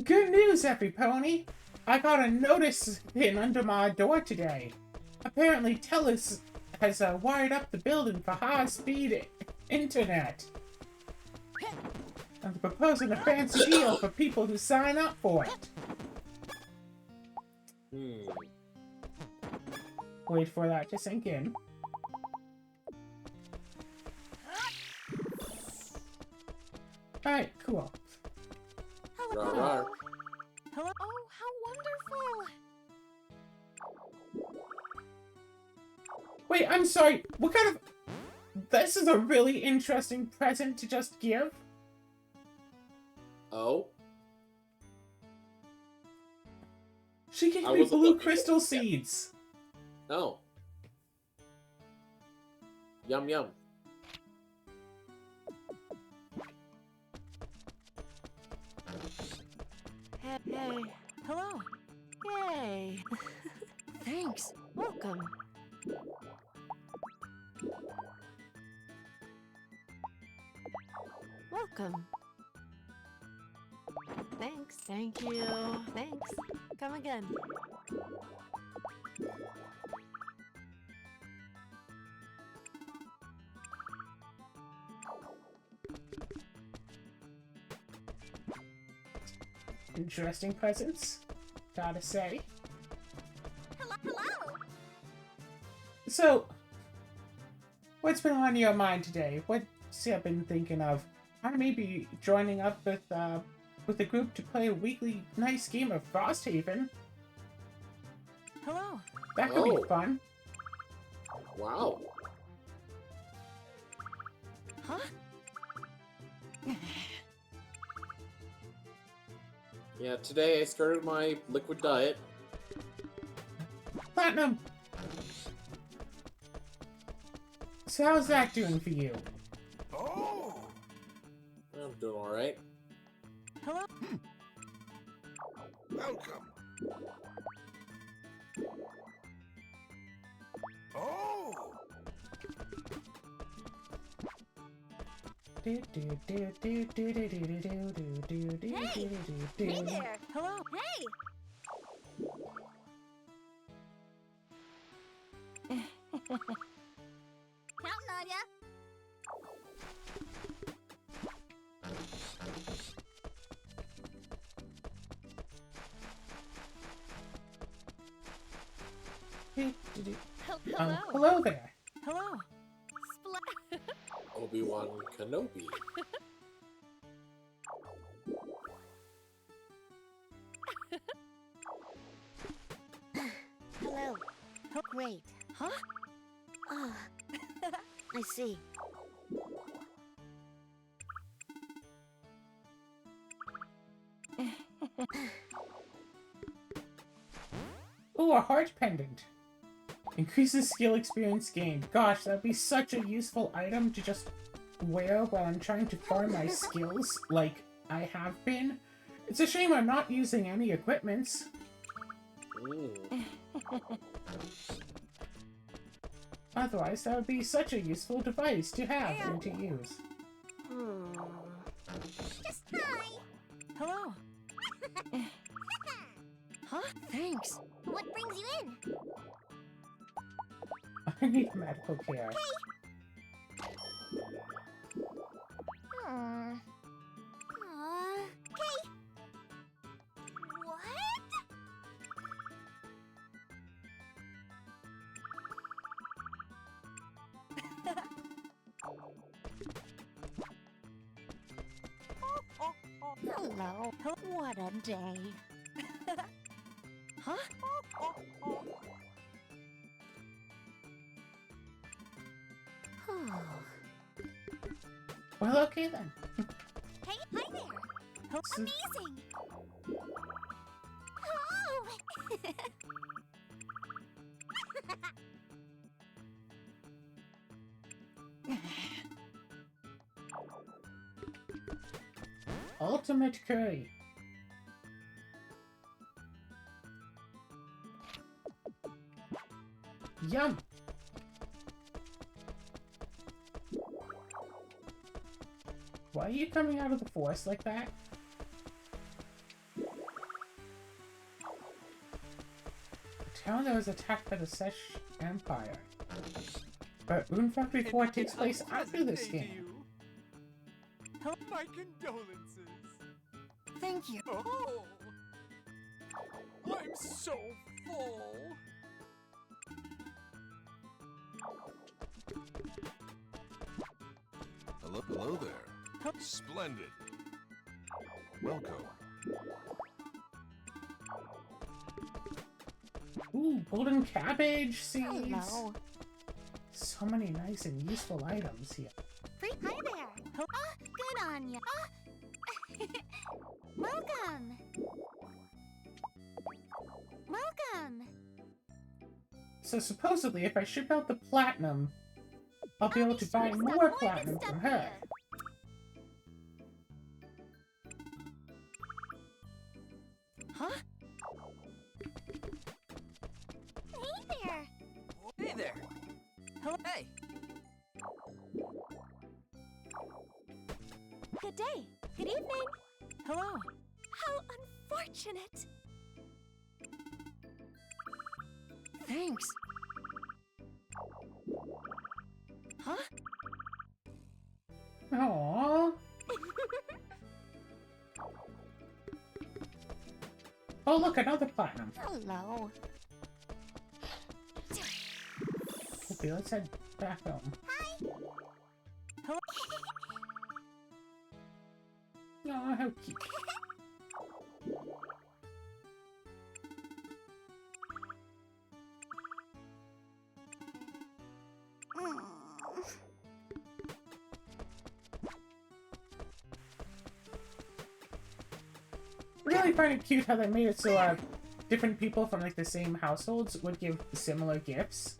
Good news, every pony! I got a notice in under my door today. Apparently, TELUS has wired up the building for high-speed internet. I'm proposing a fancy deal for people who sign up for it. Wait for that to sink in. Alright, cool. Hello. Hello? Oh, how wonderful! Wait, I'm sorry. What kind of... This is a really interesting present to just give. Oh? She gave I me wasn't blue looking. crystal seeds. Oh. Yum yum. Hey. Hello. Yay. Thanks. Welcome. Welcome. Thanks. Thank you. Thanks. Come again. Interesting presents, gotta say. Hello. So, what's been on your mind today? What's you been thinking of? I may be joining up with a group to play a weekly nice game of Frosthaven. Hello. That could Oh. be fun. Wow. Huh? Yeah, today I started my liquid diet. Platinum! So how's that doing for you? Oh! I'm doing alright. Hello. Welcome. Oh! Hey there. Hello. Hey. Counting on ya. Hello. Hello there. Hello. Splat. Obi-Wan Kenobi. Hello. Great. Huh? Ah, I see. Ooh, a heart pendant. Increases skill experience gained. Gosh, that'd be such a useful item to just wear while I'm trying to farm my skills, like I have been. It's a shame I'm not using any equipments. Otherwise, that would be such a useful device to have and to use. Just hi. Hello. Huh? Thanks. What brings you in? I need medical care. Aw. Okay. What? Hello. What a day. Huh? Well, okay then. Hey, hi there. So- Amazing. Oh. Ultimate curry. Yum! Why are you coming out of the forest like that? town that was attacked by the Sesh Empire. But Rune Factory 4 takes place after this game. My condolences. Thank you. Oh, I'm so full. Hello there. Splendid. Welcome. Ooh, golden cabbage seeds! Hello. So many nice and useful items here. Free. Hi there. Ah, good on ya. Ah. Welcome. Welcome. So supposedly, if I ship out the platinum, I'll be able to buy Sure, more more good platinum stuff from for her. Huh? Hey there. Hey there. Hey. Good day. Good evening. Hello. How unfortunate. Thanks. Huh? Aww. Oh look, another platinum. Hello. Okay, let's head back home. Aw, how cute. Really find it cute how they made it so different people from like the same households would give similar gifts.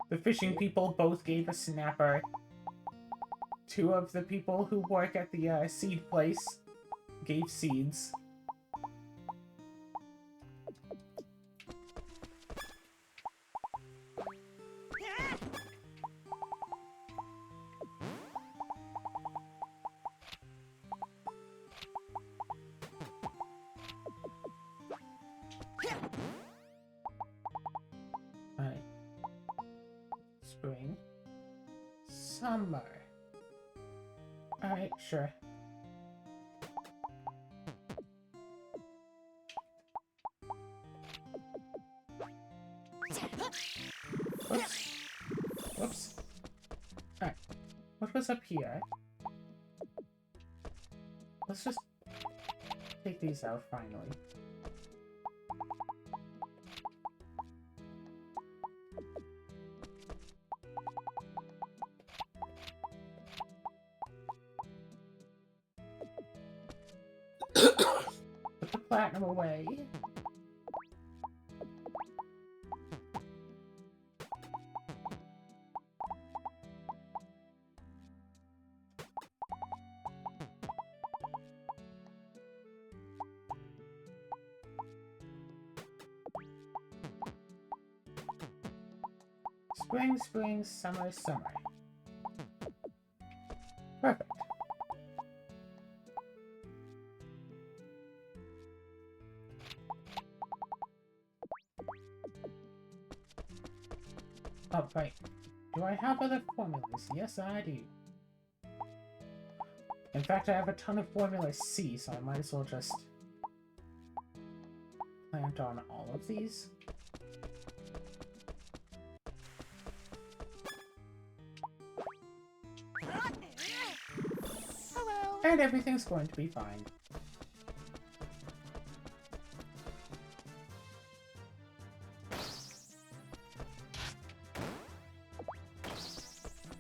The fishing people both gave a snapper. Two of the people who work at the seed place gave seeds. Alright. Spring. Summer. Alright, sure. Whoops. Whoops. Alright. What was up here? Let's just take these out finally. Put the platinum away. Spring, spring, summer, summer. Perfect. Oh, right. Do I have other formulas? Yes, I do. In fact, I have a ton of Formula C, so I might as well just plant on all of these. Hello. And everything's going to be fine.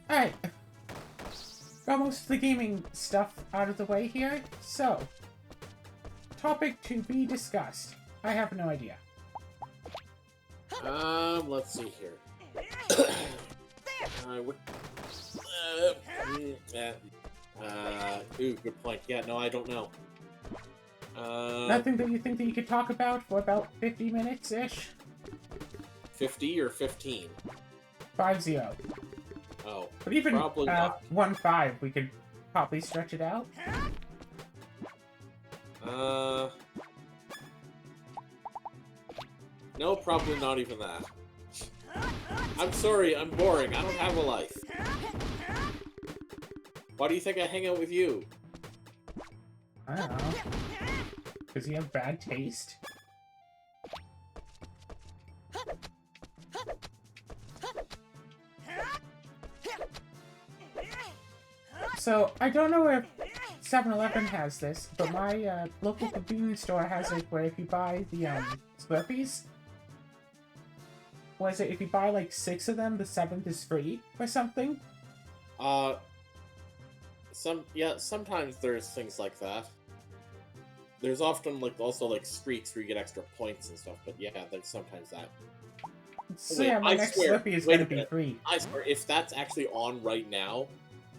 Alright. Got most of the gaming stuff out of the way here, so topic to be discussed. I have no idea. Let's see here. Ooh, good point. Yeah, no, I don't know. Nothing that you think that you could talk about for about 50 minutes-ish? 50 or 15? 5-0. Oh, But even probably not. 1-5, we could probably stretch it out. No, probably not even that. I'm sorry, I'm boring. I don't have a life. Why do you think I hang out with you? I don't know. Does he have bad taste? So, I don't know if 7-Eleven has this, but my local convenience store has it where if you buy the Slurpees, what is it, if you buy like 6 of them, the 7th is free or something? Sometimes there's things like that. There's often also streaks where you get extra points and stuff, but yeah, there's sometimes that. So yeah, my next Slurpee is gonna be free. I swear, if that's actually on right now,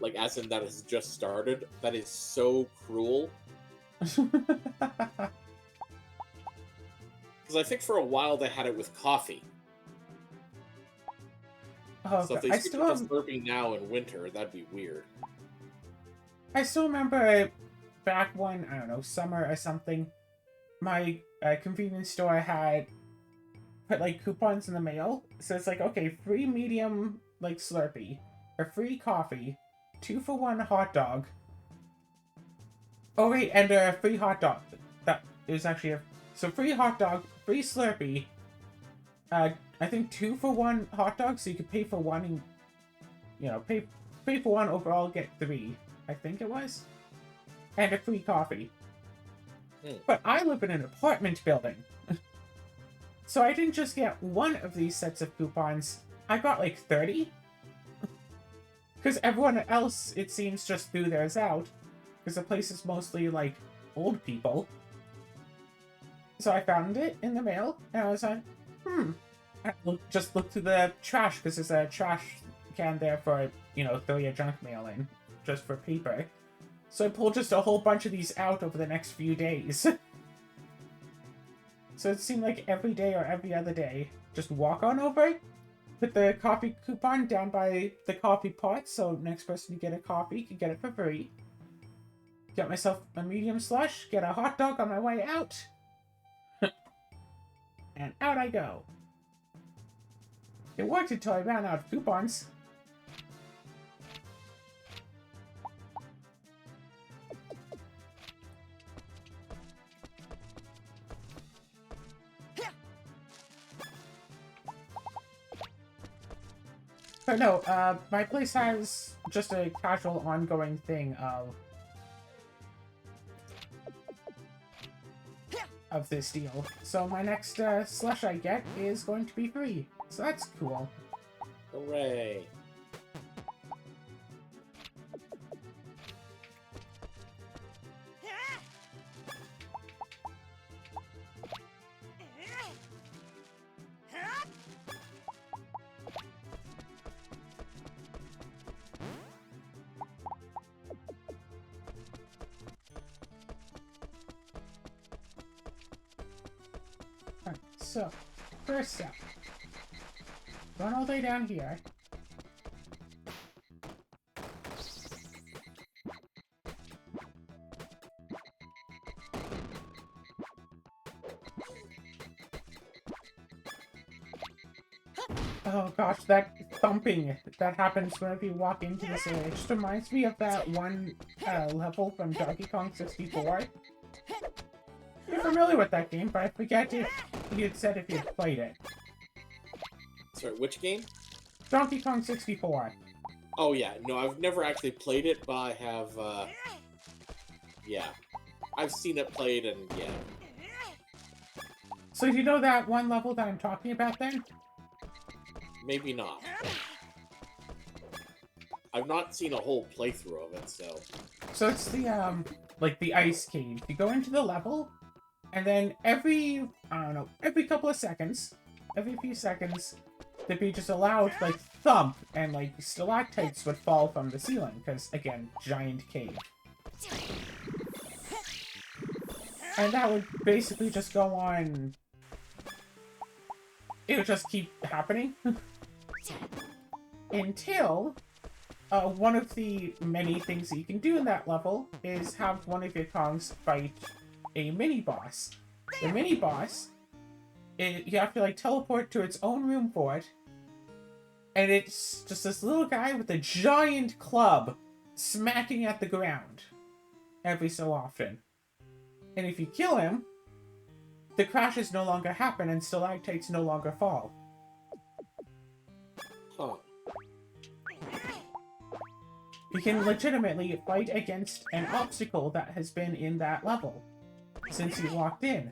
like as in that has just started, that is so cruel. Because I think for a while they had it with coffee. Oh, So if they I switch still to Slurpee now in winter, that'd be weird. I still remember back when, I don't know, summer or something, my convenience store had put like coupons in the mail. So it's like, okay, free medium like Slurpee, or free coffee, 2-for-1 hot dog. Oh wait, and a free hot dog. That is actually so free hot dog, free Slurpee. I think 2-for-1 hot dog, so you could pay for one and, you know, pay for one overall, get 3. I think it was. And a free coffee. But I live in an apartment building. So I didn't just get one of these sets of coupons, I got like 30. Because everyone else, it seems, just threw theirs out. Because the place is mostly, like, old people. So I found it in the mail, and I was like, I just looked through the trash, because there's a trash can there for, you know, throw your junk mail in. Just for paper. So I pulled just a whole bunch of these out over the next few days. So it seemed like every day or every other day, just walk on over, put the coffee coupon down by the coffee pot, so next person to get a coffee can get it for free. Get myself a medium slush, get a hot dog on my way out. And out I go. It worked until I ran out of coupons. But no, my place has just a casual ongoing thing of this deal. So my next slush I get is going to be free. So that's cool. Hooray. Alright, so, first step. Run all the way down here. Oh gosh, that thumping that happens whenever you walk into this area. It just reminds me of that one level from Donkey Kong 64. You're familiar with that game, but I forget if you had said if you had played it. Sorry, which game? Donkey Kong 64. Oh yeah, no, I've never actually played it, but I have, yeah. I've seen it played, and yeah. So you know that one level that I'm talking about then? Maybe not. I've not seen a whole playthrough of it, so... So it's the, like the ice cave. You go into the level, and then every, I don't know, every couple of seconds, every few seconds, there'd be just a loud, like, thump, and, like, stalactites would fall from the ceiling, because, again, giant cave. And that would basically just go on... It would just keep happening. Until... one of the many things that you can do in that level is have one of your Kongs fight a mini-boss. The mini-boss you have to like teleport to its own room for it. And it's just this little guy with a giant club smacking at the ground every so often. And if you kill him, the crashes no longer happen and stalactites no longer fall. Huh. You can legitimately fight against an obstacle that has been in that level since you walked in.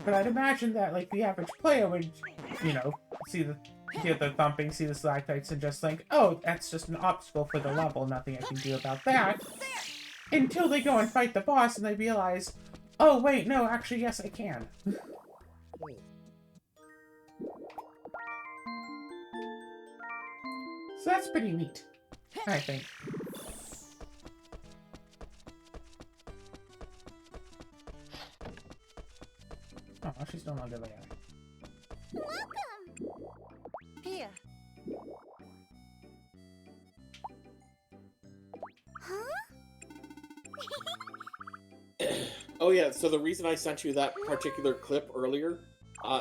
But I'd imagine that, like, the average player would, you know, hear the thumping, see the stalactites, and just think, oh, that's just an obstacle for the level, nothing I can do about that. Until they go and fight the boss and they realize, oh, wait, no, actually, yes, I can. So that's pretty neat, I think. Oh, she's no longer there. Welcome! Here. Huh? Oh yeah, so the reason I sent you that particular clip earlier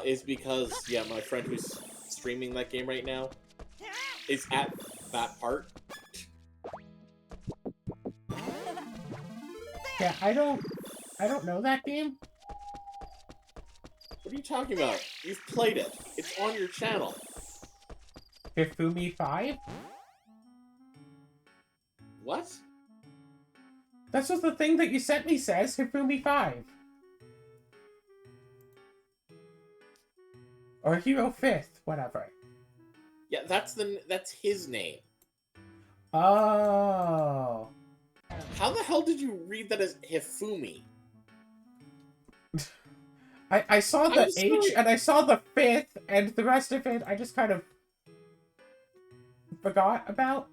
is because, yeah, my friend who's streaming that game right now is at that part. Yeah, I don't know that game. What are you talking about? You've played it. It's on your channel. Hifumi 5? What? That's what the thing that you sent me says, Hifumi 5. Or Hero 5th, whatever. Yeah, that's his name. Oh. How the hell did you read that as Hifumi? I saw the I'm H sorry. and I saw the 5th, and the rest of it I just kind of forgot about.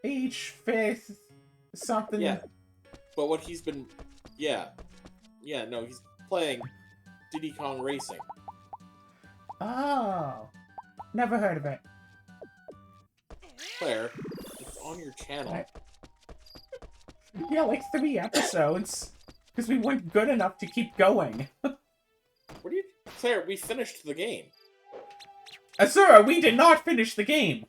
H, 5th, something. Yeah. But what he's been... Yeah. Yeah, no, he's playing Diddy Kong Racing. Oh. Never heard of it. Claire, it's on your channel. Yeah, like 3 episodes. Because we weren't good enough to keep going. What are you... Claire, we finished the game. Asura, we did not finish the game!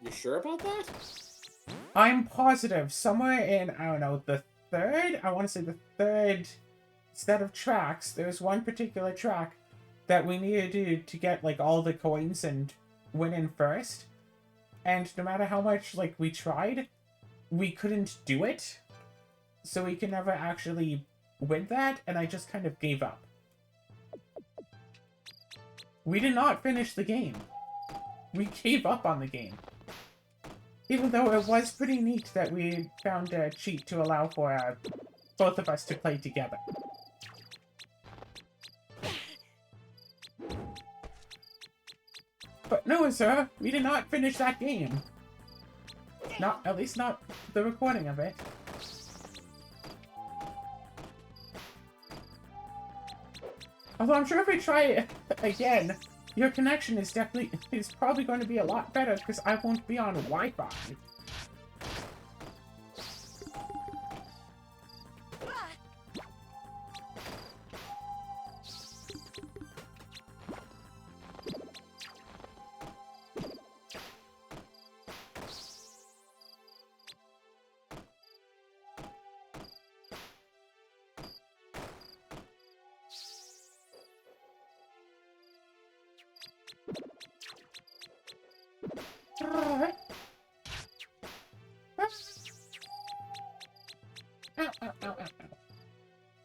You sure about that? I'm positive somewhere in, I don't know, the 3rd? I want to say the 3rd set of tracks. There's one particular track that we needed to get, like, all the coins and win in first. And no matter how much, like, we tried, we couldn't do it. So we could never actually win that, and I just kind of gave up. We did not finish the game. We gave up on the game. Even though it was pretty neat that we found a cheat to allow for both of us to play together. But no, sir, we did not finish that game. Not, at least not the recording of it. Although I'm sure if we try it again, your connection is probably going to be a lot better because I won't be on Wi-Fi.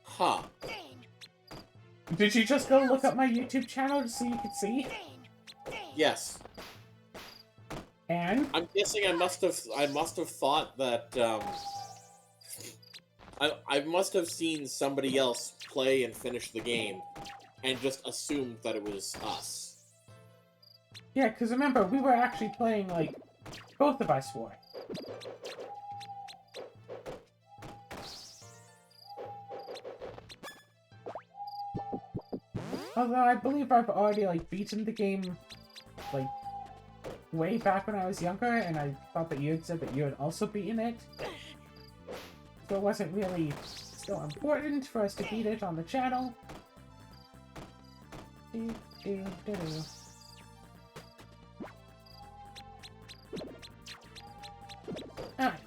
Huh. Did you just go look up my YouTube channel so you could see? Yes. And? I'm guessing I must have thought that, I must have seen somebody else play and finish the game, and just assumed that it was us. Yeah, because remember, we were actually playing, like, both of us were. Although I believe I've already, like, beaten the game, like, way back when I was younger, and I thought that you had said that you had also beaten it. So it wasn't really so important for us to beat it on the channel. Alright.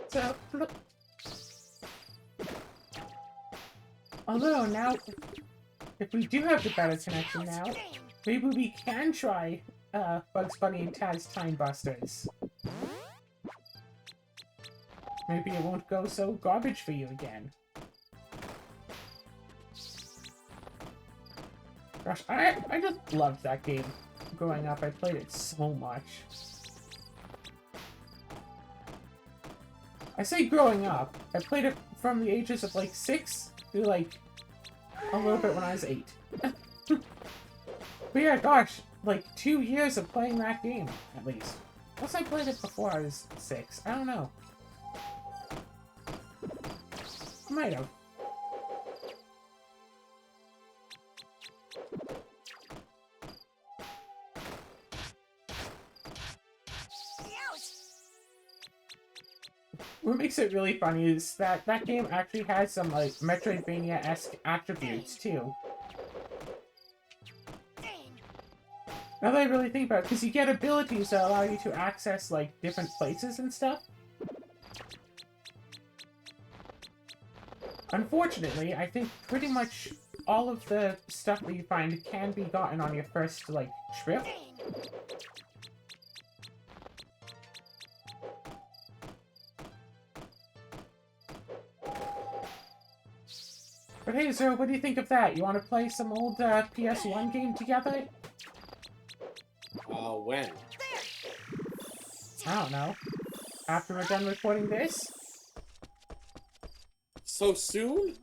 So, look. Although now, if we do have the better connection now, maybe we can try Bugs Bunny and Taz Time Busters. Maybe it won't go so garbage for you again. Gosh, I just loved that game growing up. I played it so much. I say growing up. I played it from the ages of like 6 to like a little bit when I was 8. But yeah, gosh, like 2 years of playing that game, at least. Unless I played it before I was 6. I don't know. Might have. What makes it really funny is that that game actually has some, like, Metroidvania-esque attributes, too. Now that I really think about it, because you get abilities that allow you to access, like, different places and stuff. Unfortunately, I think pretty much all of the stuff that you find can be gotten on your first, like, trip. But hey, Zero, what do you think of that? You want to play some old PS1 game together? When? I don't know. After we're done recording this? So soon?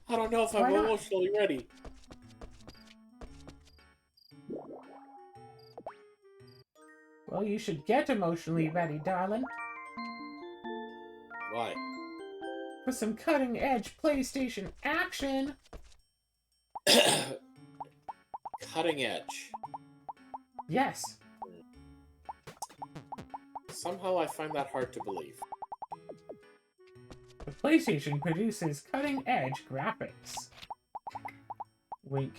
I don't know if Why I'm not? emotionally ready. Well, you should get emotionally ready, darling. Why? For some cutting-edge PlayStation action! Cutting edge. Yes. Somehow I find that hard to believe. The PlayStation produces cutting-edge graphics. Wink.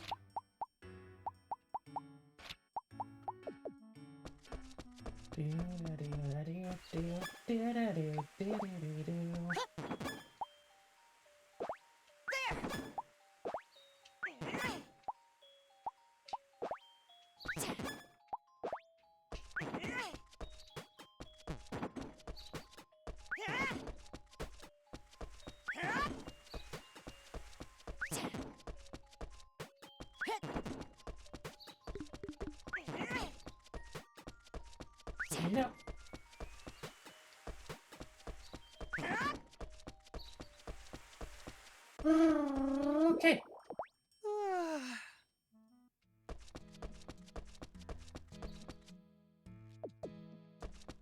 No. Okay.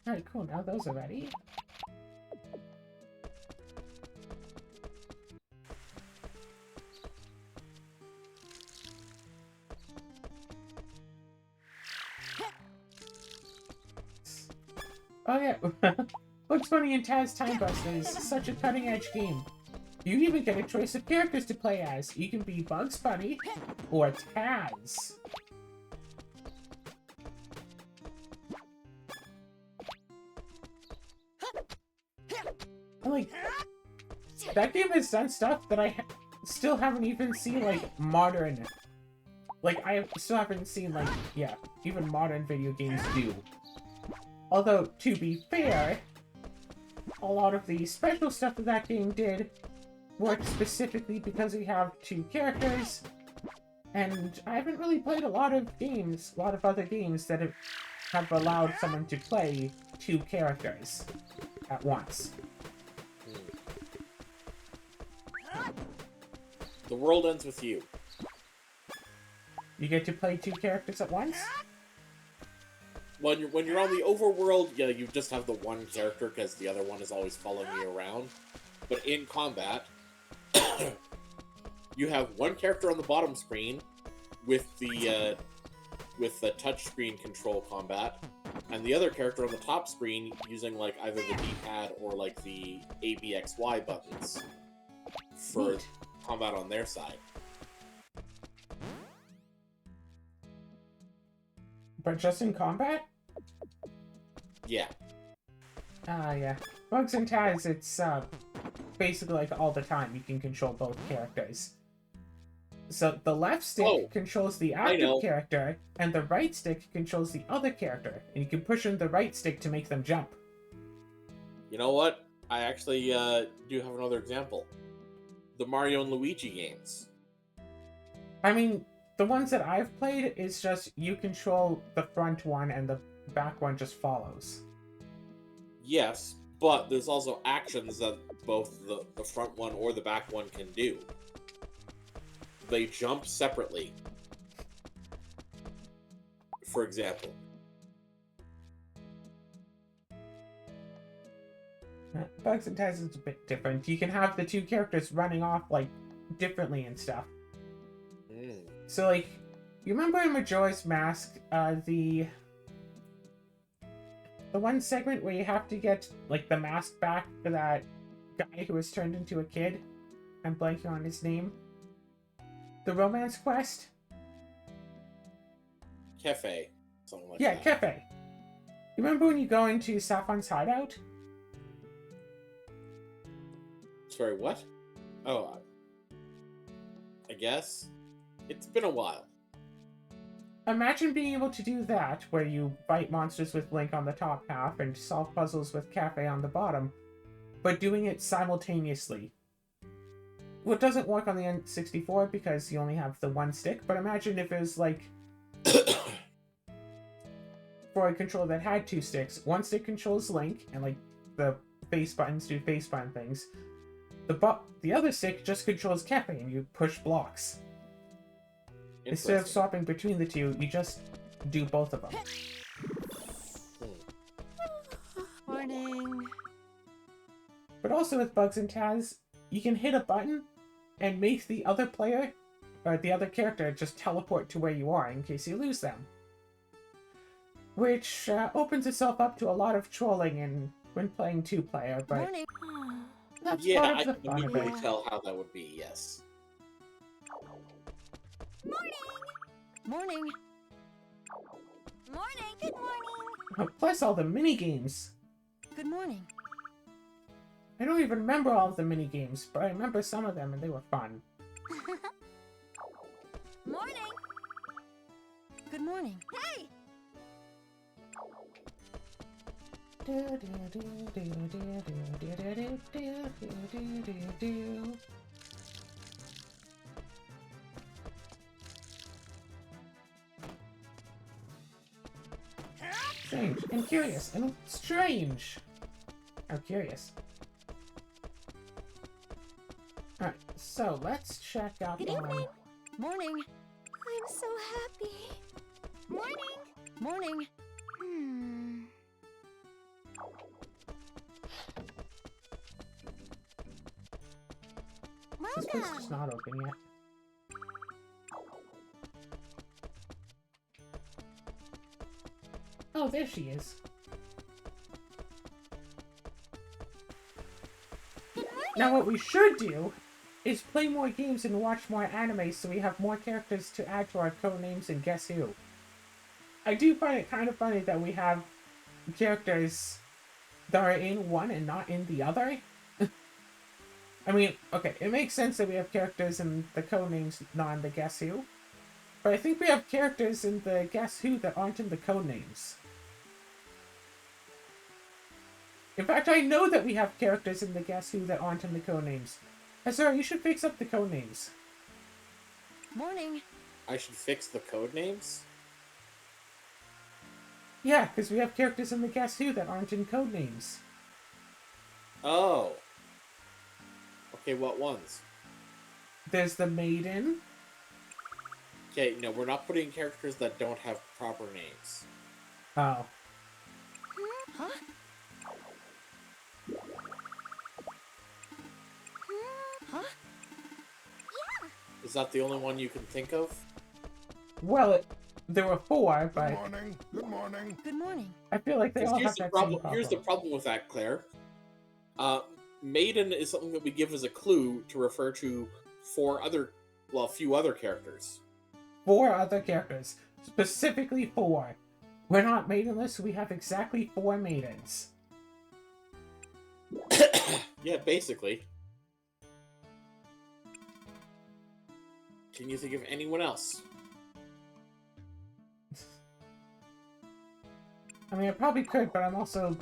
Alright, cool. Now those are ready. Oh yeah, Bugs Bunny and Taz Time Busters is such a cutting-edge game. You even get a choice of characters to play as. You can be Bugs Bunny or Taz. And, like, that game has done stuff that still haven't even seen, like, modern... Like, I still haven't seen, like, yeah, even modern video games do. Although, to be fair, a lot of the special stuff that game did worked specifically because we have 2 characters, and I haven't really played a lot of other games that have allowed someone to play 2 characters at once. The world ends with you. You get to play 2 characters at once? When you're on the overworld, yeah, you just have the one character because the other one is always following you around. But in combat, you have one character on the bottom screen with the touchscreen control combat, and the other character on the top screen using like either the D-pad or like the ABXY buttons for Neat. combat on their side. But just in combat? Yeah. Ah, yeah. Bugs and Taz, it's basically like all the time you can control both characters. So the left stick controls the active character, and the right stick controls the other character, and you can push in the right stick to make them jump. You know what? I actually do have another example. The Mario and Luigi games. I mean, the ones that I've played is just you control the front one and the back one just follows. Yes, but there's also actions that both the front one or the back one can do. They jump separately. For example. Bugs and Taz is a bit different. You can have the 2 characters running off, like, differently and stuff. So, like, you remember in Majora's Mask, the one segment where you have to get, like, the mask back for that guy who was turned into a kid? I'm blanking on his name. The romance quest? Cafe. Something like Yeah, that. Cafe. You remember when you go into Saffron's hideout? Sorry, what? Oh, I guess. It's been a while. Imagine being able to do that, where you fight monsters with Link on the top half and solve puzzles with Cafe on the bottom, but doing it simultaneously. Well, it doesn't work on the N64 because you only have the one stick, but imagine if it was like for a controller that had 2 sticks. One stick controls Link, and like the face buttons do face button things. The other stick just controls Cafe, and you push blocks. Instead of swapping between the 2, you just do both of them. Morning. But also with Bugs and Taz, you can hit a button and make the other player, or the other character, just teleport to where you are in case you lose them. Which opens itself up to a lot of trolling when playing 2-player, but Morning. that's Yeah, part I of the can fun of immediately it. tell how that would be, yes. Morning. Morning. Good morning. Plus all the mini-games. Good morning. I don't even remember all of the mini-games, but I remember some of them and they were fun. Morning. Good morning. Hey. Strange and curious and strange. Oh, curious. Alright, so let's check out Good evening. Morning. I'm so happy. Morning. Morning. Hmm. This place Welcome. is not open yet. Oh, there she is. Now what we should do is play more games and watch more anime so we have more characters to add to our codenames and Guess Who. I do find it kind of funny that we have characters that are in one and not in the other. I mean, okay, it makes sense that we have characters in the codenames, not in the Guess Who. But I think we have characters in the Guess Who that aren't in the codenames. In fact, I know that we have characters in the Guess Who that aren't in the codenames. Ezra, you should fix up the codenames. Morning. I should fix the code names? Yeah, because we have characters in the Guess Who that aren't in codenames. Oh. Okay, what ones? There's the Maiden. Okay, no, we're not putting characters that don't have proper names. Oh. Huh? Huh? Is that the only one you can think of? Well, there were 4, Good but morning. Good morning. Good morning. I feel like they all have that same problem. Here's the problem with that, Claire. Maiden is something that we give as a clue to refer to a few other characters. 4 other characters. Specifically 4. We're not maidenless, we have exactly 4 maidens. Yeah, basically. Can you think of anyone else? I mean, I probably could, but I'm also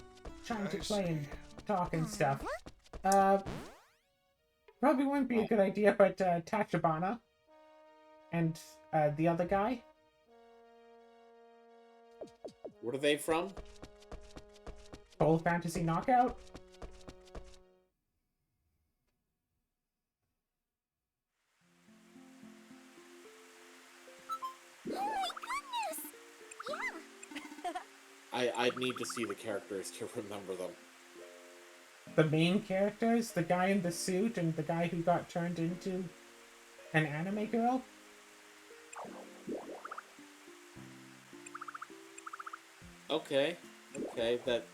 trying to play and talk and stuff. Probably wouldn't be a good idea, but Tachibana and the other guy. What are they from? Full Fantasy Knockout. Oh my goodness! Yeah. I'd need to see the characters to remember them. The main characters, the guy in the suit and the guy who got turned into an anime girl. Okay, that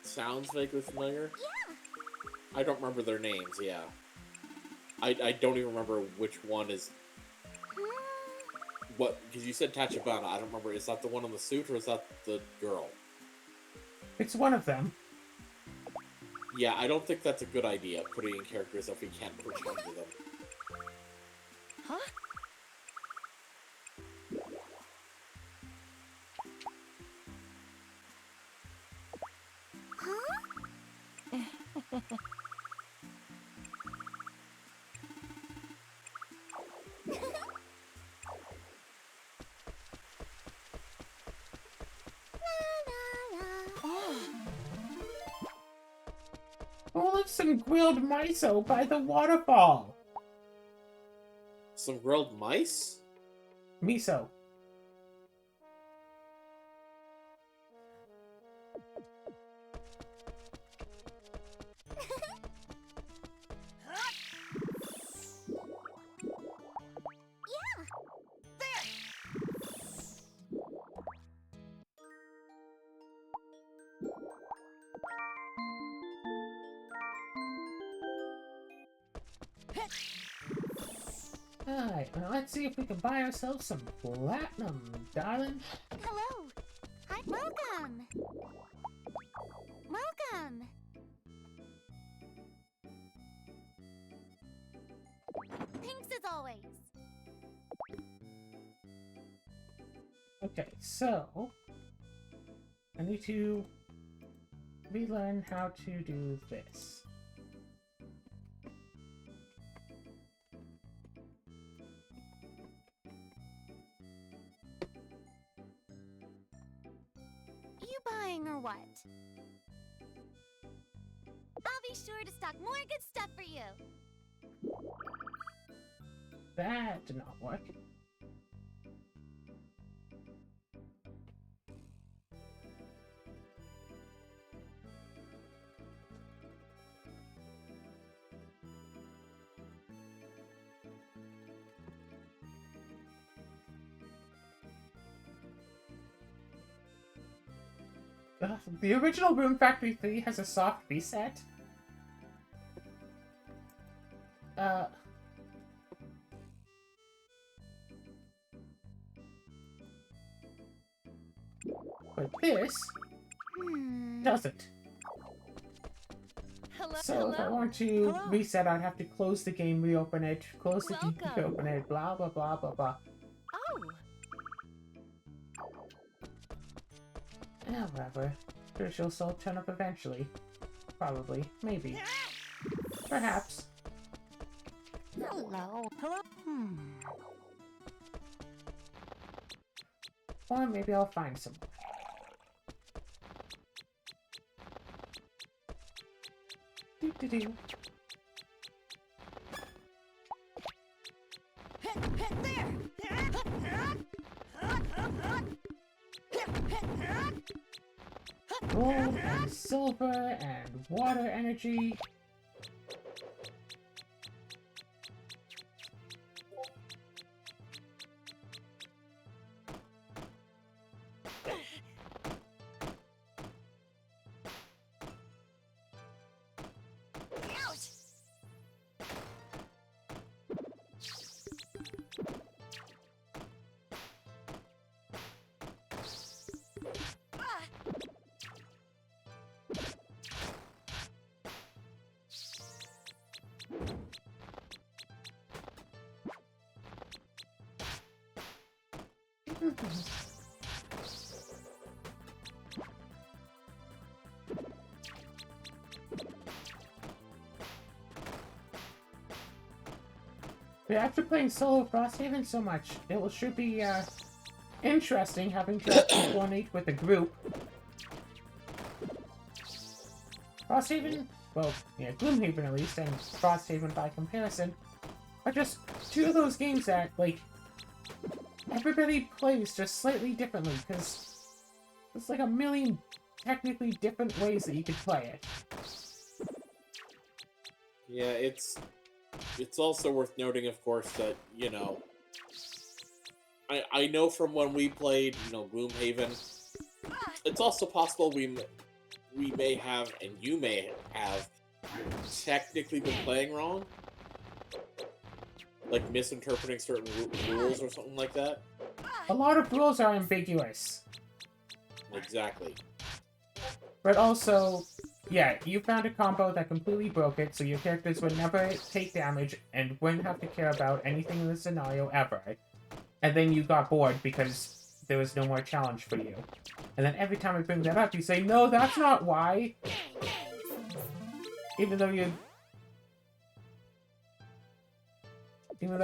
sounds vaguely familiar. Yeah. I don't remember their names, yeah. I don't even remember which one is... What? Because you said Tachibana, I don't remember, is that the one in the suit or is that the girl? It's one of them. Yeah, I don't think that's a good idea, putting in characters if we can't remember them. Huh? Oh, look, some grilled miso by the waterfall. Some grilled mice? Miso. Alright, now let's see if we can buy ourselves some platinum, darling. Hello. Hi. Welcome. Welcome. Thanks as always. Okay, so I need to relearn how to do this. You buying or what? I'll be sure to stock more good stuff for you. That did not work. The original Boom Factory 3 has a soft reset. But this doesn't. Hello. So if I want to reset, I'd have to close the game, reopen it, close the game, reopen it, blah blah blah blah blah. Oh. Yeah, whatever. Sure, she'll still turn up eventually. Probably. Maybe. Perhaps. Hello. Or maybe I'll find someone. Do-do-do. Gold and silver and water energy. But after playing solo Frosthaven so much, it will sure be interesting having to actually coordinate with a group. Frosthaven, well, yeah, Gloomhaven at least, and Frosthaven by comparison, are just two of those games that, like, everybody plays just slightly differently, because there's like a million technically different ways that you could play it. Yeah, it's also worth noting, of course, that, you know, I know from when we played, you know, Gloomhaven, it's also possible we may have, and you may have, technically been playing wrong. Like misinterpreting certain rules or something like that. A lot of rules are ambiguous. Exactly. But also, yeah, you found a combo that completely broke it, so your characters would never take damage and wouldn't have to care about anything in the scenario ever. And then you got bored because there was no more challenge for you. And then every time I bring that up, you say, no, that's not why. Even though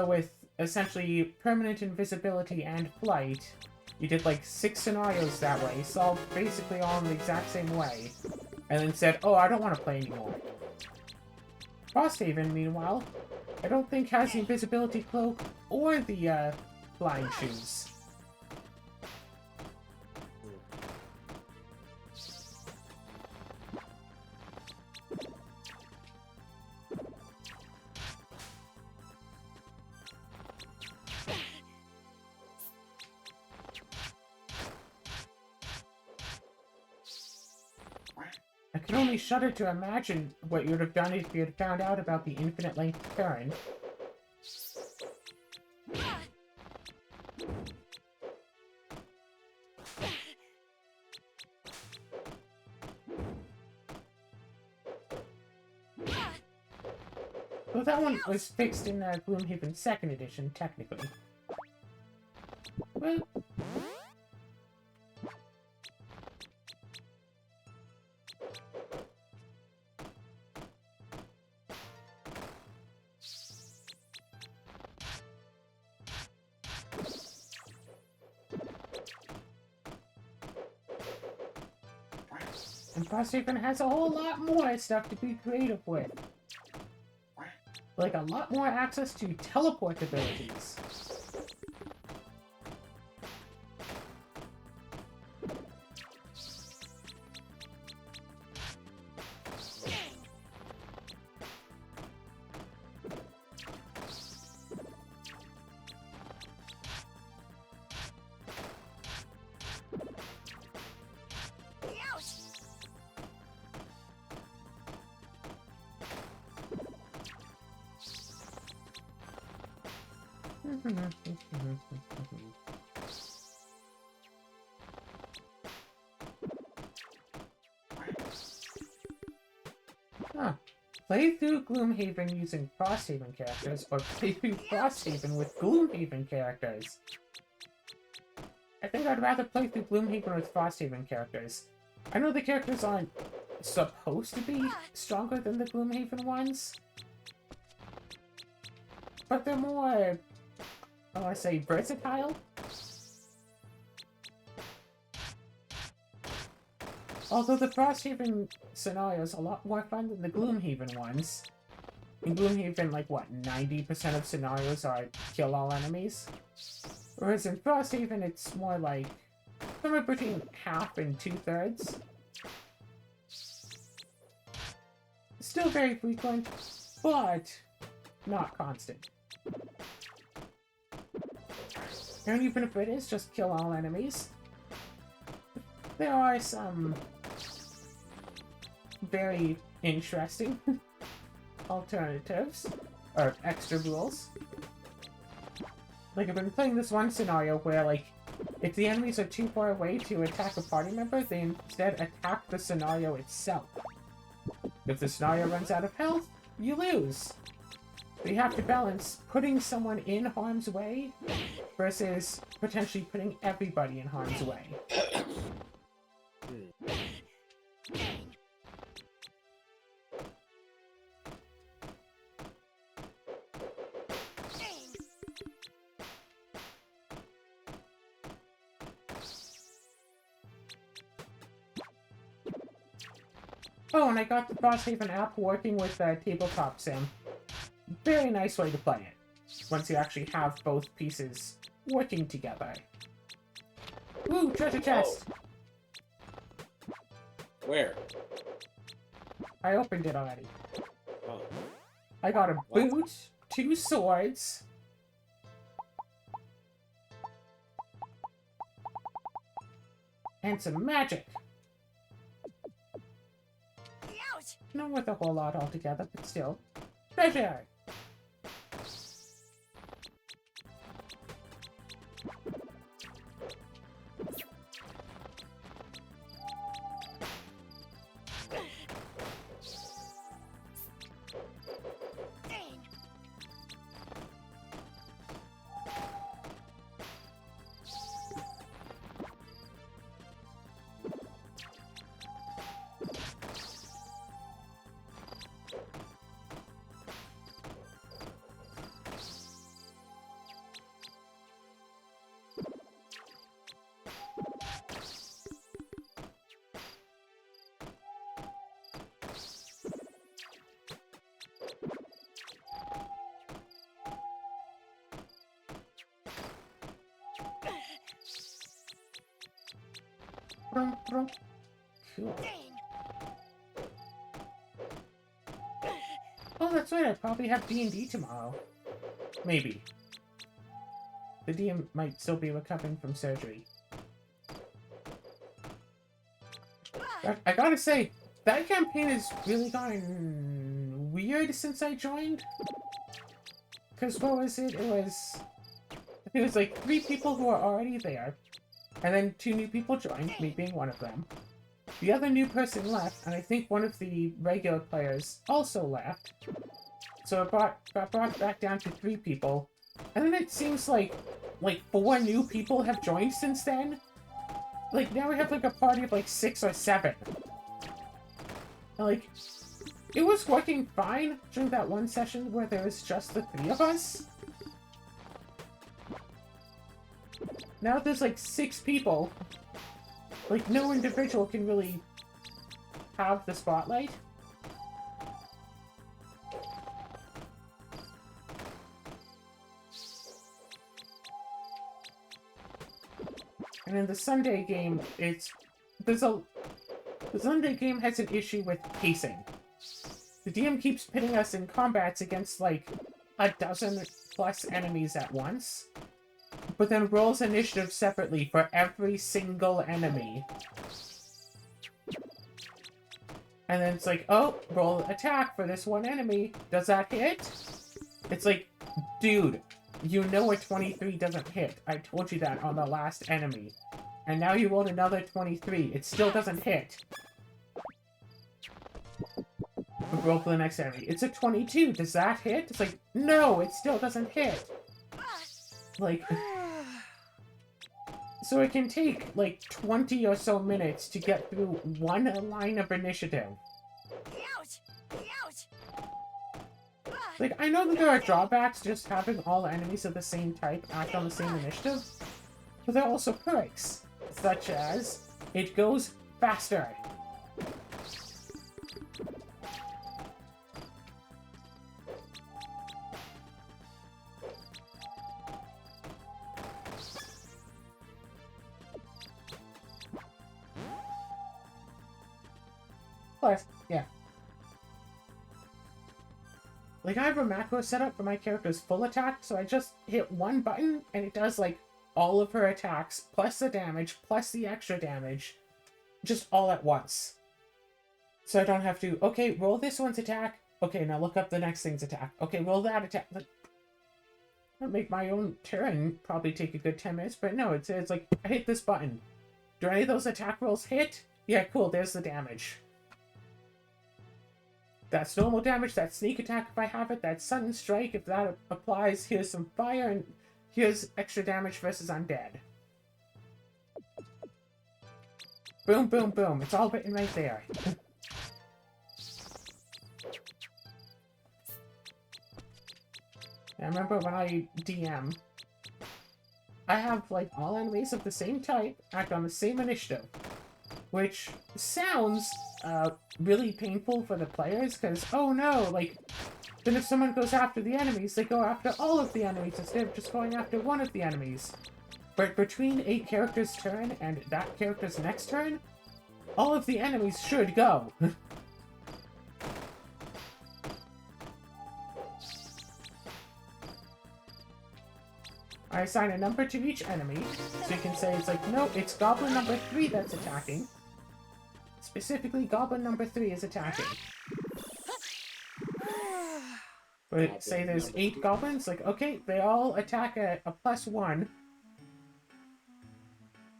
with essentially permanent invisibility and flight, you did like 6 scenarios that way, solved basically all in the exact same way, and then said, oh, I don't want to play anymore. Frosthaven, meanwhile, I don't think has the invisibility cloak or the flying shoes. I can only shudder to imagine what you would have done if you had found out about the infinite length turn. Well, that one was fixed in Gloomhaven 2nd edition, technically. Well... And Frosthaven has a whole lot more stuff to be creative with. Like a lot more access to teleport abilities. Huh. Play through Gloomhaven using Frosthaven characters, or play through Frosthaven with Gloomhaven characters. I think I'd rather play through Gloomhaven with Frosthaven characters. I know the characters aren't supposed to be stronger than the Gloomhaven ones, but they're more, I want to say, versatile. Although the Frosthaven scenario is a lot more fun than the Gloomhaven ones. In Gloomhaven, like, what, 90% of scenarios are kill all enemies? Whereas in Frosthaven, it's more like somewhere between half and 2/3. Still very frequent, but not constant. And even if it is just kill all enemies, there are some very interesting alternatives, or extra rules. Like, I've been playing this one scenario where, like, if the enemies are too far away to attack a party member, they instead attack the scenario itself. If the scenario runs out of health, you lose. So you have to balance putting someone in harm's way versus potentially putting everybody in harm's way. Oh, and I got the Frosthaven app working with Tabletop Sim. Very nice way to play it, once you actually have both pieces working together. Ooh, treasure chest! Oh. Where? I opened it already. Oh. I got a boot, 2 swords, and some magic. Not worth a whole lot altogether, but still. Treasure! Cool. Oh, that's right, I probably have D&D tomorrow. Maybe. The DM might still be recovering from surgery. I gotta say, that campaign has really gotten weird since I joined. Because what was it? It was like 3 people who are already there. And then 2 new people joined, me being one of them. The other new person left, and I think one of the regular players also left. So it got brought back down to 3 people. And then it seems like 4 new people have joined since then. Like, now we have like a party of like 6 or 7. And, like, it was working fine during that one session where there was just the 3 of us. Now there's like 6 people. Like, no individual can really have the spotlight. And in the Sunday game, the Sunday game has an issue with pacing. The DM keeps pitting us in combats against like a dozen plus enemies at once, but then rolls initiative separately for every single enemy. And then it's like, oh, roll attack for this one enemy. Does that hit? It's like, dude, you know a 23 doesn't hit. I told you that on the last enemy. And now you rolled another 23. It still doesn't hit. roll for the next enemy. It's a 22. Does that hit? It's like, no, it still doesn't hit. Like, so it can take like 20 or so minutes to get through one line of initiative. Like, I know that there are drawbacks to just having all enemies of the same type act on the same initiative, but there are also perks, such as it goes faster. Plus, yeah. Like, I have a macro set up for my character's full attack, so I just hit one button, and it does, like, all of her attacks, plus the damage, plus the extra damage, just all at once. So I don't have to, okay, roll this one's attack, okay, now look up the next thing's attack, okay, roll that attack. I'll make my own turn probably take a good 10 minutes, but no, it's like, I hit this button. Do any of those attack rolls hit? Yeah, cool, there's the damage. That's normal damage, that's sneak attack if I have it, that's sudden strike if that applies, here's some fire, and here's extra damage versus undead. Boom, boom, boom, it's all written right there. I remember when I DM, I have like all enemies of the same type act on the same initiative. Which sounds really painful for the players, because, oh no, like, then if someone goes after the enemies, they go after all of the enemies instead of just going after one of the enemies. But between a character's turn and that character's next turn, all of the enemies should go. I assign a number to each enemy, so you can say it's like, no, it's goblin number 3 that's attacking. Specifically, goblin number 3 is attacking. But say there's 8 goblins, like, okay, they all attack at a +1.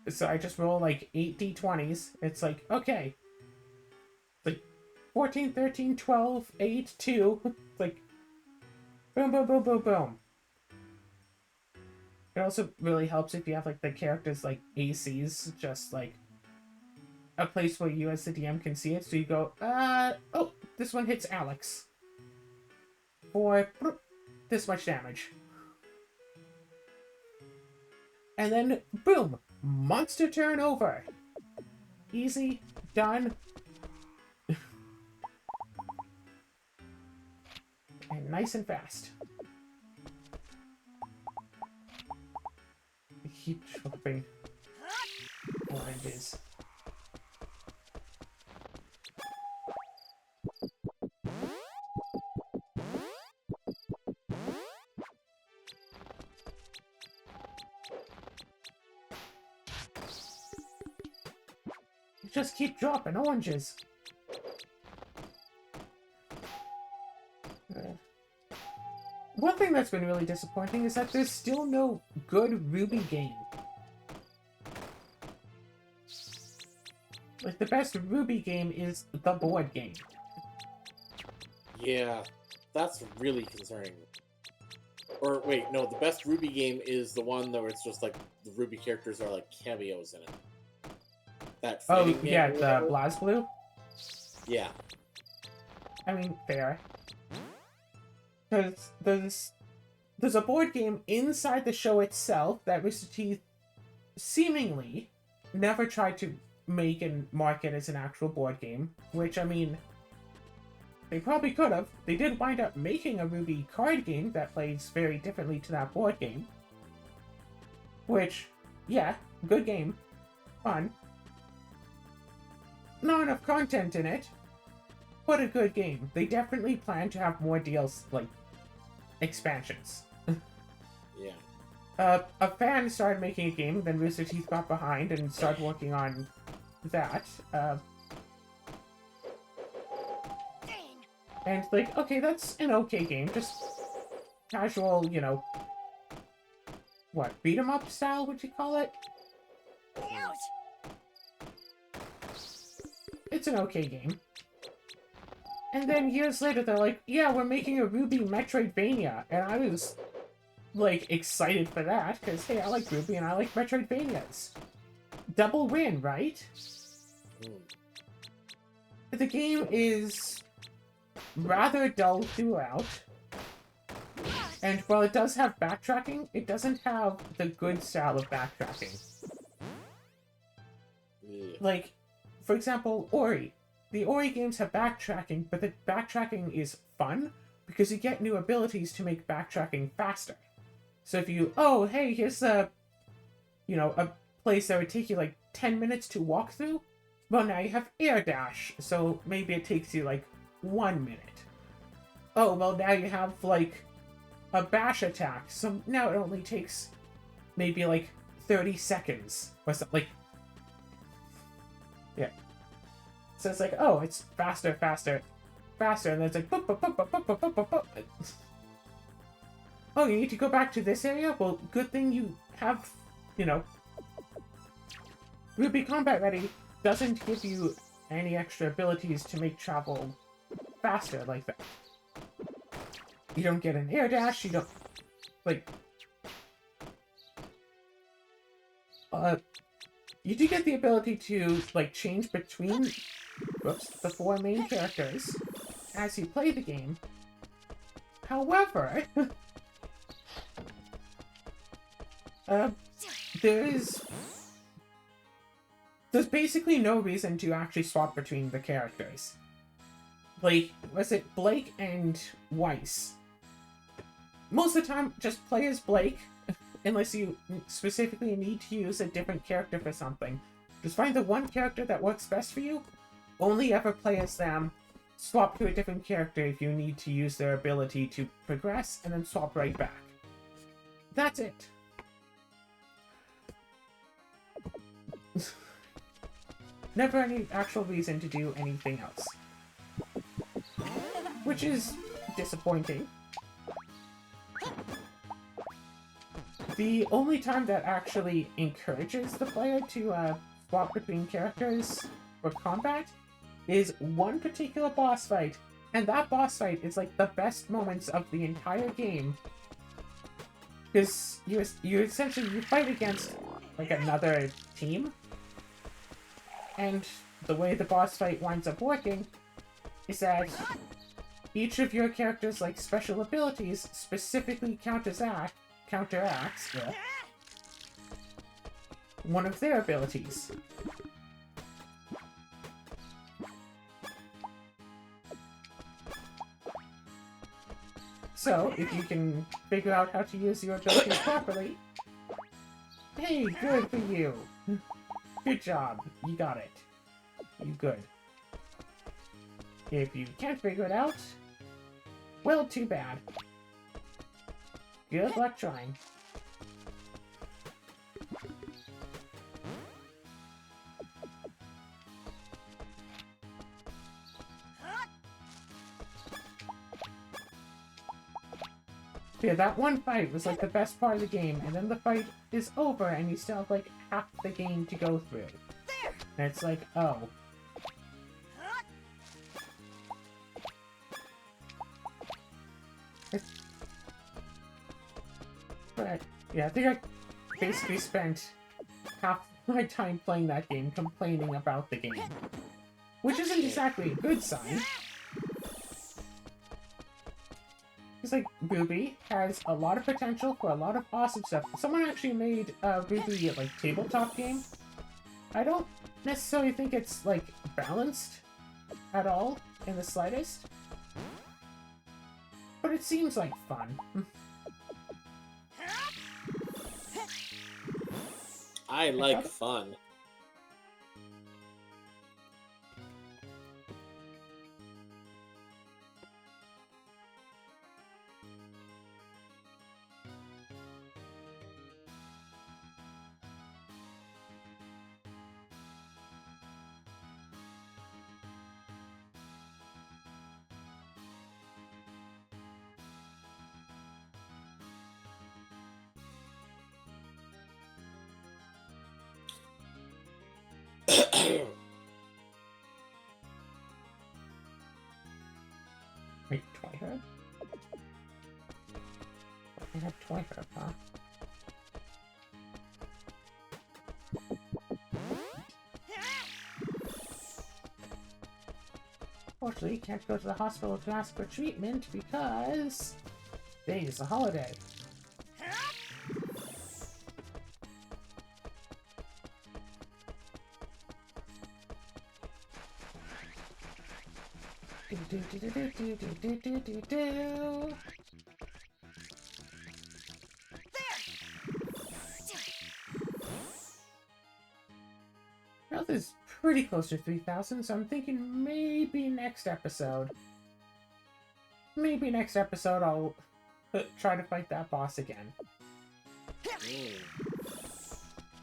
So I just roll like 8 d20s. It's like, okay. Like 14, 13, 12, 8, 2. Like, boom, boom, boom, boom, boom. It also really helps if you have like the characters like ACs, just like a place where you as the DM can see it. So you go, oh, this one hits Alex for this much damage. And then, boom, monster turn over. Easy, done. And nice and fast. I keep dropping oranges. Just keep dropping oranges. One thing that's been really disappointing is that there's still no good Ruby game. Like, the best Ruby game is the board game. Yeah, that's really concerning. Or wait, no, the best Ruby game is the one where it's just like the Ruby characters are like cameos in it. That Oh, fighting game yeah, or the whatever. BlazBlue? Yeah. I mean, fair. Because there's a board game inside the show itself that Rooster Teeth seemingly never tried to make and market as an actual board game, which, I mean, they probably could have. They did wind up making a Ruby card game that plays very differently to that board game. Which, yeah, good game. Fun. Not enough content in it, but a good game. They definitely plan to have more deals, like, expansions. Yeah. A fan started making a game, then Rooster Teeth got behind and started working on that. And, like, okay, that's an okay game. Just casual, you know, what, beat-em-up style, would you call it? It's an okay game. And then years later, they're like, yeah, we're making a Ruby Metroidvania. And I was, like, excited for that, because, hey, I like Ruby and I like Metroidvanias. Double win, right? Hmm. The game is rather dull throughout. And while it does have backtracking, it doesn't have the good style of backtracking. Yeah. Like, for example, Ori. The Ori games have backtracking, but the backtracking is fun because you get new abilities to make backtracking faster. So if you, oh, hey, here's a place that would take you like 10 minutes to walk through, well, now you have air dash, so maybe it takes you like 1 minute. Oh, well, now you have like a bash attack, so now it only takes maybe like 30 seconds or something. Like, yeah. So it's like, oh, it's faster, faster, faster, and then it's like, boop, boop, boop, boop, boop, boop, boop, boop. Oh, you need to go back to this area? Well, good thing you have, Ruby Combat Ready doesn't give you any extra abilities to make travel faster like that. You don't get an air dash, you don't, like, you do get the ability to, like, change between, the 4 main characters as you play the game. However, there's basically no reason to actually swap between the characters. Like, was it Blake and Weiss? Most of the time, just play as Blake, unless you specifically need to use a different character for something. Just find the one character that works best for you, only ever play as them, swap to a different character if you need to use their ability to progress, and then swap right back. That's it. Never any actual reason to do anything else. Which is disappointing. The only time that actually encourages the player to swap between characters for combat is one particular boss fight, and that boss fight is like the best moments of the entire game. Because you essentially fight against like another team, and the way the boss fight winds up working is that each of your characters' like special abilities specifically counteracts one of their abilities. So, if you can figure out how to use your abilities properly, hey, good for you! Good job, you got it. You good. If you can't figure it out, well, too bad. Good luck trying. Yeah, that one fight was like the best part of the game, and then the fight is over and you still have like half the game to go through. And it's like, oh. But, yeah, I think I basically spent half my time playing that game complaining about the game. Which isn't exactly a good sign. Because, like, Ruby has a lot of potential for a lot of awesome stuff. Someone actually made a Ruby, like, tabletop game. I don't necessarily think it's, like, balanced at all in the slightest. But it seems like fun. I like fun. have toy her, huh? Fortunately, you can't go to the hospital to ask for treatment because today's a holiday. Health is pretty close to 3,000, so I'm thinking maybe next episode. Maybe next episode I'll try to fight that boss again.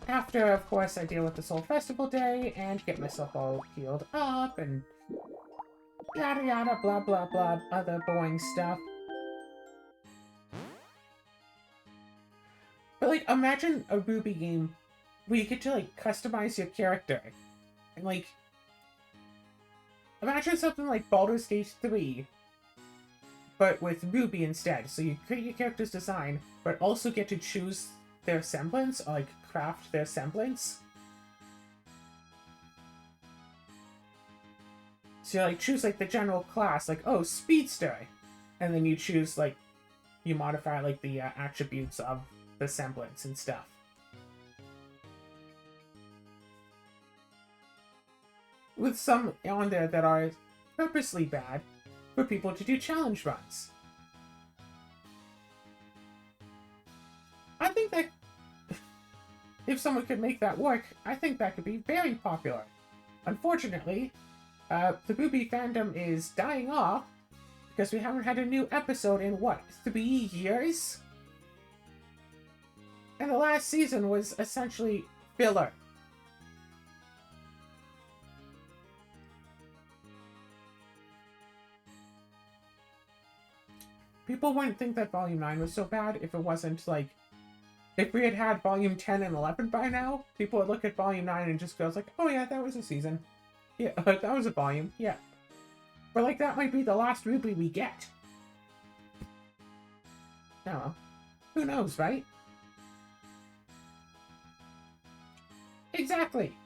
After, of course, I deal with this whole festival day and get myself all healed up and yada yada blah blah blah other boring stuff. But like, imagine a Ruby game where you get to like customize your character. And like, imagine something like Baldur's Gate 3, but with Ruby instead. So you create your character's design, but also get to choose their semblance, or like craft their semblance. So you like choose like the general class, like, oh, speedster, and then you choose like, you modify like the attributes of the semblance and stuff. With some on there that are purposely bad for people to do challenge runs. I think that if someone could make that work, I think that could be very popular. Unfortunately, the Ruby fandom is dying off because we haven't had a new episode in, what, 3 years? And the last season was essentially filler. People wouldn't think that Volume 9 was so bad if it wasn't, like... If we had had Volume 10 and 11 by now, people would look at Volume 9 and just go like, oh yeah, that was a season. Yeah, that was a volume, yeah. But, like, that might be the last Ruby we get. No. Who knows, right? Exactly!